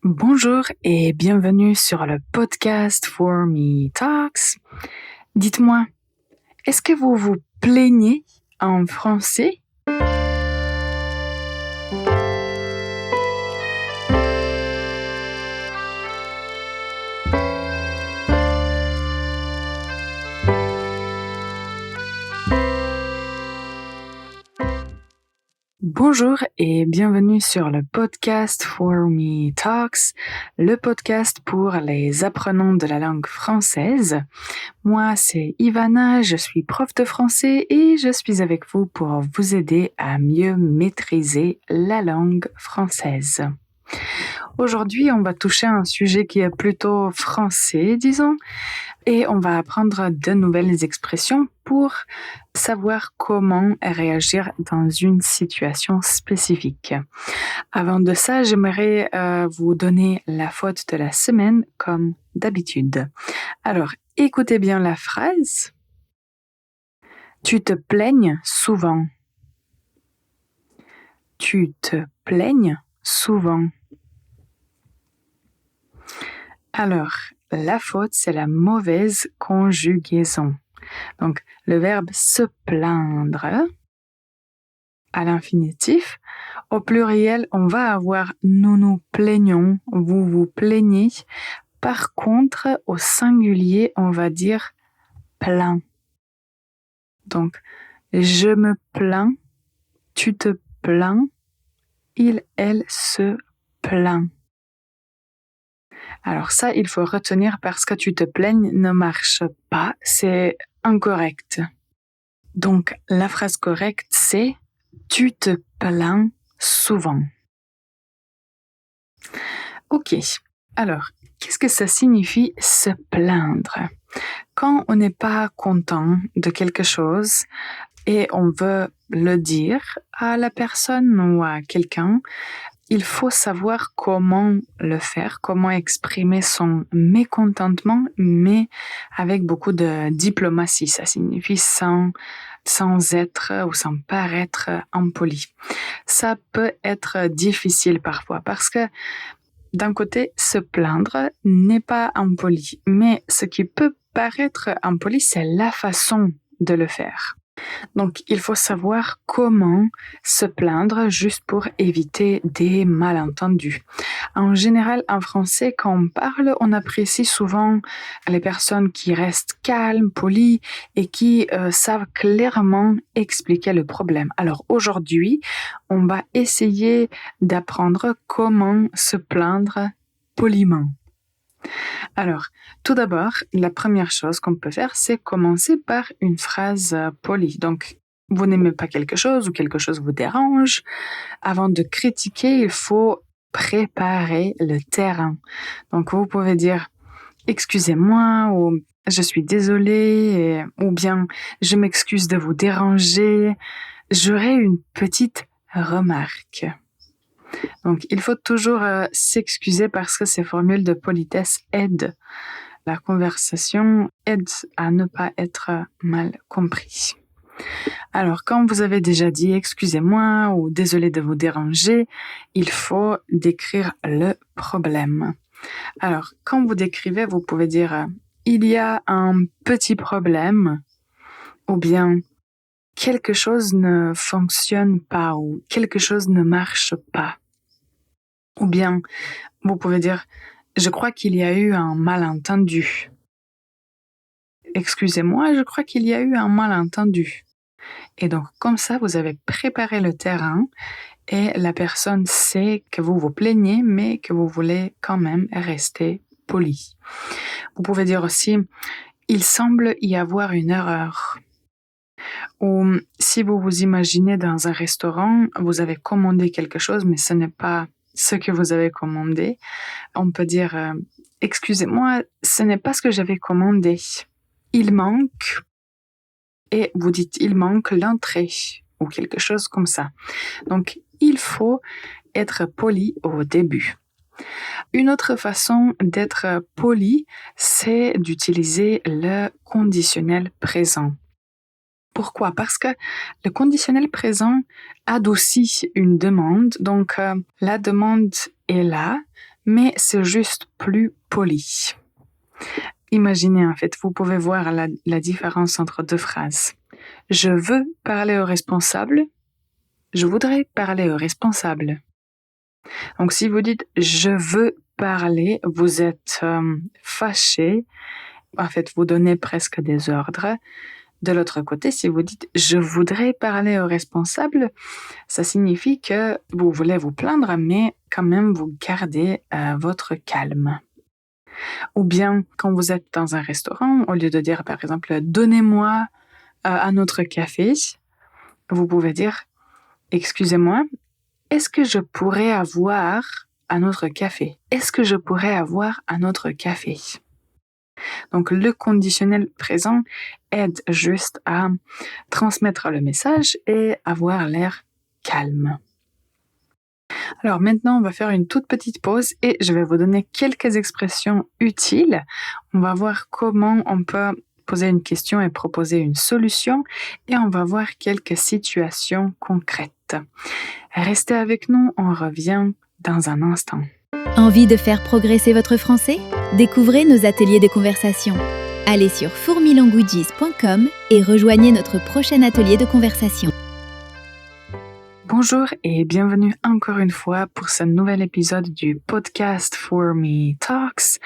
Bonjour et bienvenue sur le podcast For Me Talks. Dites-moi, est-ce que vous vous plaignez en français? Bonjour et bienvenue sur le podcast For Me Talks, le podcast pour les apprenants de la langue française. Moi, c'est Ivana, je suis prof de français et je suis avec vous pour vous aider à mieux maîtriser la langue française. Aujourd'hui, on va toucher à un sujet qui est plutôt français, disons, et on va apprendre de nouvelles expressions pour savoir comment réagir dans une situation spécifique. Avant de ça, j'aimerais vous donner la faute de la semaine comme d'habitude. Alors, écoutez bien la phrase. Tu te plaignes souvent. Tu te plaignes souvent. Alors, la faute, c'est la mauvaise conjugaison. Donc, le verbe se plaindre à l'infinitif. Au pluriel, on va avoir nous nous plaignons, vous vous plaignez. Par contre, au singulier, on va dire plains. Donc, je me plains, tu te plains, il, elle se plaint. Alors ça, il faut retenir parce que tu te plaignes ne marche pas, c'est incorrect. Donc, la phrase correcte, c'est « tu te plains souvent ». Ok, alors, qu'est-ce que ça signifie se plaindre? Quand on n'est pas content de quelque chose et on veut le dire à la personne ou à quelqu'un, il faut savoir comment le faire, comment exprimer son mécontentement, mais avec beaucoup de diplomatie. Ça signifie sans être ou sans paraître impoli. Ça peut être difficile parfois parce que d'un côté, se plaindre n'est pas impoli, mais ce qui peut paraître impoli, c'est la façon de le faire. Donc, il faut savoir comment se plaindre juste pour éviter des malentendus. En général, en français, quand on parle, on apprécie souvent les personnes qui restent calmes, polies et qui savent clairement expliquer le problème. Alors aujourd'hui, on va essayer d'apprendre comment se plaindre poliment. Alors, tout d'abord, la première chose qu'on peut faire, c'est commencer par une phrase polie. Donc, vous n'aimez pas quelque chose ou quelque chose vous dérange. Avant de critiquer, il faut préparer le terrain. Donc, vous pouvez dire « excusez-moi » ou « je suis désolée » ou bien « je m'excuse de vous déranger ». J'aurais une petite remarque. Donc, il faut toujours s'excuser parce que ces formules de politesse aident la conversation, aident à ne pas être mal compris. Alors, quand vous avez déjà dit « excusez-moi » ou « désolé de vous déranger », il faut décrire le problème. Alors, quand vous décrivez, vous pouvez dire « il y a un petit problème » ou bien « quelque chose ne fonctionne pas » ou « quelque chose ne marche pas ». Ou bien, vous pouvez dire « je crois qu'il y a eu un malentendu ». Excusez-moi, je crois qu'il y a eu un malentendu. Et donc, comme ça, vous avez préparé le terrain et la personne sait que vous vous plaignez, mais que vous voulez quand même rester poli. Vous pouvez dire aussi « il semble y avoir une erreur ». Ou si vous vous imaginez dans un restaurant, vous avez commandé quelque chose, mais ce n'est pas ce que vous avez commandé. On peut dire « excusez-moi, ce n'est pas ce que j'avais commandé. Il manque » et vous dites « il manque l'entrée » ou quelque chose comme ça. Donc, il faut être poli au début. Une autre façon d'être poli, c'est d'utiliser le conditionnel présent. Pourquoi? Parce que le conditionnel présent adoucit une demande. Donc, la demande est là, mais c'est juste plus poli. Imaginez en fait, vous pouvez voir la différence entre deux phrases. Je veux parler au responsable. Je voudrais parler au responsable. Donc si vous dites je veux parler, vous êtes fâché. En fait, vous donnez presque des ordres. De l'autre côté, si vous dites je voudrais parler au responsable, ça signifie que vous voulez vous plaindre, mais quand même vous gardez votre calme. Ou bien quand vous êtes dans un restaurant, au lieu de dire par exemple donnez-moi un autre café, vous pouvez dire excusez-moi, est-ce que je pourrais avoir un autre café? Est-ce que je pourrais avoir un autre café? Donc, le conditionnel présent aide juste à transmettre le message et avoir l'air calme. Alors maintenant, on va faire une toute petite pause et je vais vous donner quelques expressions utiles. On va voir comment on peut poser une question et proposer une solution et on va voir quelques situations concrètes. Restez avec nous, on revient dans un instant. Envie de faire progresser votre français? Découvrez nos ateliers de conversation. Allez sur fourmilanguages.com et rejoignez notre prochain atelier de conversation. Bonjour et bienvenue encore une fois pour ce nouvel épisode du podcast For Me Talks.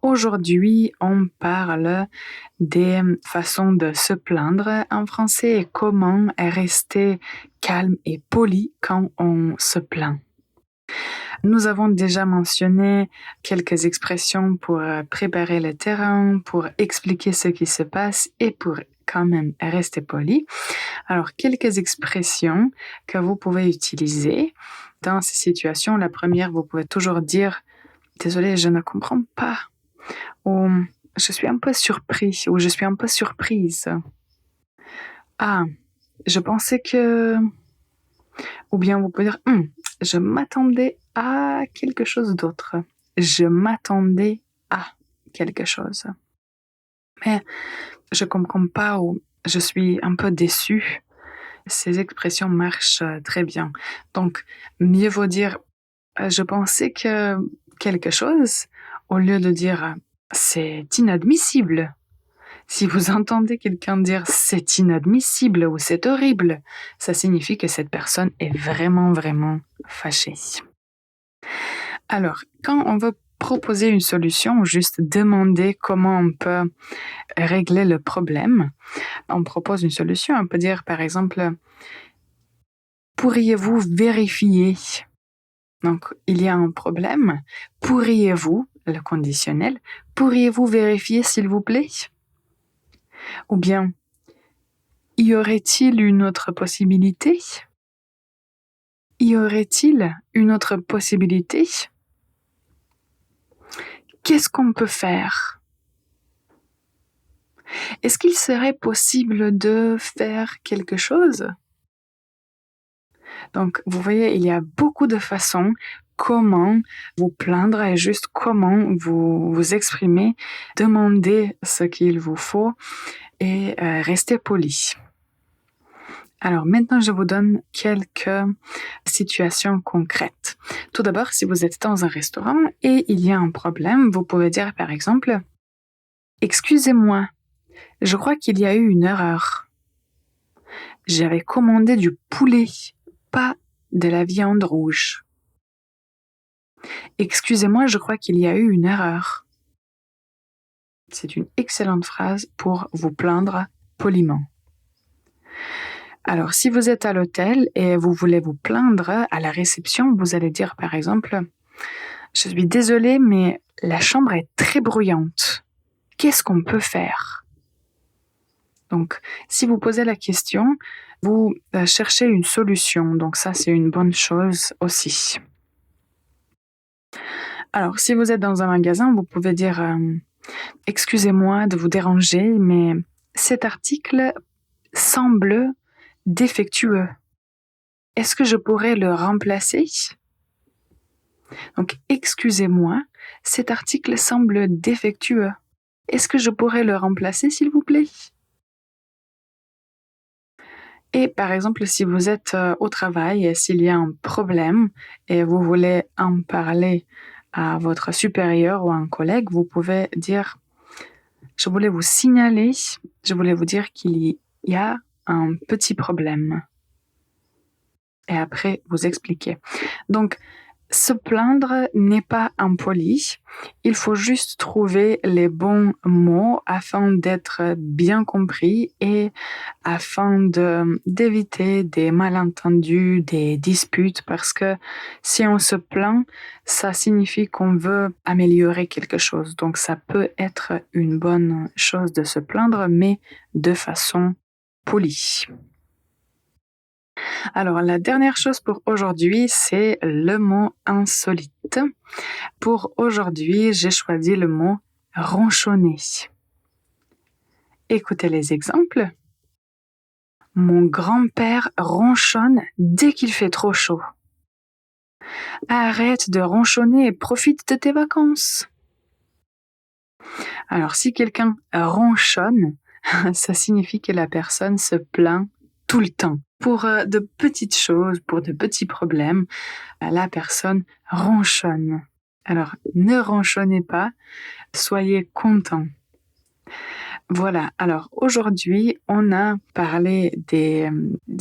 Aujourd'hui, on parle des façons de se plaindre en français et comment rester calme et poli quand on se plaint. Nous avons déjà mentionné quelques expressions pour préparer le terrain, pour expliquer ce qui se passe et pour quand même rester poli. Alors, quelques expressions que vous pouvez utiliser dans ces situations. La première, vous pouvez toujours dire « Désolé, je ne comprends pas » ou « Je suis un peu surpris » ou « Je suis un peu surprise ». Ah, je pensais que... Ou bien vous pouvez dire « Je m'attendais à quelque chose d'autre. Je m'attendais à quelque chose. Mais je comprends pas ou je suis un peu déçue. » Ces expressions marchent très bien. Donc, mieux vaut dire je pensais que quelque chose au lieu de dire c'est inadmissible. Si vous entendez quelqu'un dire c'est inadmissible ou c'est horrible, ça signifie que cette personne est vraiment, vraiment fâchée. Alors, quand on veut proposer une solution, ou juste demander comment on peut régler le problème, on propose une solution. On peut dire par exemple, pourriez-vous vérifier? Donc, il y a un problème. Pourriez-vous, le conditionnel, pourriez-vous vérifier s'il vous plaît? Ou bien, y aurait-il une autre possibilité? Y aurait-il une autre possibilité? Qu'est-ce qu'on peut faire? Est-ce qu'il serait possible de faire quelque chose? Donc, vous voyez, il y a beaucoup de façons comment vous plaindre et juste comment vous vous exprimer, demander ce qu'il vous faut et rester poli. Alors maintenant, je vous donne quelques situations concrètes. Tout d'abord, si vous êtes dans un restaurant et il y a un problème, vous pouvez dire par exemple « Excusez-moi, je crois qu'il y a eu une erreur. J'avais commandé du poulet, pas de la viande rouge. Excusez-moi, je crois qu'il y a eu une erreur. » C'est une excellente phrase pour vous plaindre poliment. Alors, si vous êtes à l'hôtel et vous voulez vous plaindre à la réception, vous allez dire par exemple « Je suis désolée, mais la chambre est très bruyante. Qu'est-ce qu'on peut faire ?» Donc, si vous posez la question, vous cherchez une solution. Donc ça, c'est une bonne chose aussi. Alors, si vous êtes dans un magasin, vous pouvez dire « Excusez-moi de vous déranger, mais cet article semble défectueux. Est-ce que je pourrais le remplacer? » Donc, excusez-moi, cet article semble défectueux. Est-ce que je pourrais le remplacer, s'il vous plaît? Et par exemple, si vous êtes au travail et s'il y a un problème et vous voulez en parler à votre supérieur ou à un collègue, vous pouvez dire « Je voulais vous signaler, je voulais vous dire qu'il y a un petit problème. » Et après, vous expliquez. Donc, se plaindre n'est pas impoli. Il faut juste trouver les bons mots afin d'être bien compris et afin d'éviter des malentendus, des disputes, parce que si on se plaint, ça signifie qu'on veut améliorer quelque chose. Donc, ça peut être une bonne chose de se plaindre, mais de façon polie. Alors, la dernière chose pour aujourd'hui, c'est le mot insolite. Pour aujourd'hui, j'ai choisi le mot ronchonner. Écoutez les exemples. Mon grand-père ronchonne dès qu'il fait trop chaud. Arrête de ronchonner et profite de tes vacances. Alors, si quelqu'un ronchonne, ça signifie que la personne se plaint tout le temps. Pour de petites choses, pour de petits problèmes, la personne ronchonne. Alors, ne ronchonnez pas, soyez content. Voilà, alors aujourd'hui, on a parlé des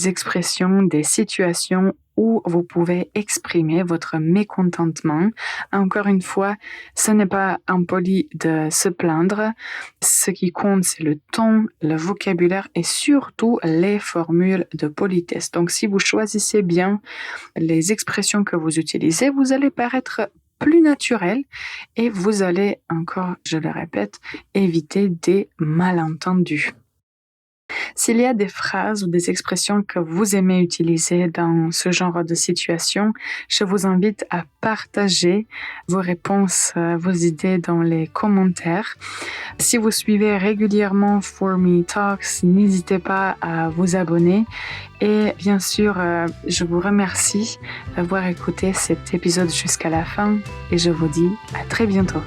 expressions, des situations où vous pouvez exprimer votre mécontentement. Encore une fois, ce n'est pas impoli de se plaindre. Ce qui compte, c'est le ton, le vocabulaire et surtout les formules de politesse. Donc, si vous choisissez bien les expressions que vous utilisez, vous allez paraître plus naturel et vous allez encore, je le répète, éviter des malentendus. S'il y a des phrases ou des expressions que vous aimez utiliser dans ce genre de situation, je vous invite à partager vos réponses, vos idées dans les commentaires. Si vous suivez régulièrement For Me Talks, n'hésitez pas à vous abonner. Et bien sûr, je vous remercie d'avoir écouté cet épisode jusqu'à la fin et je vous dis à très bientôt.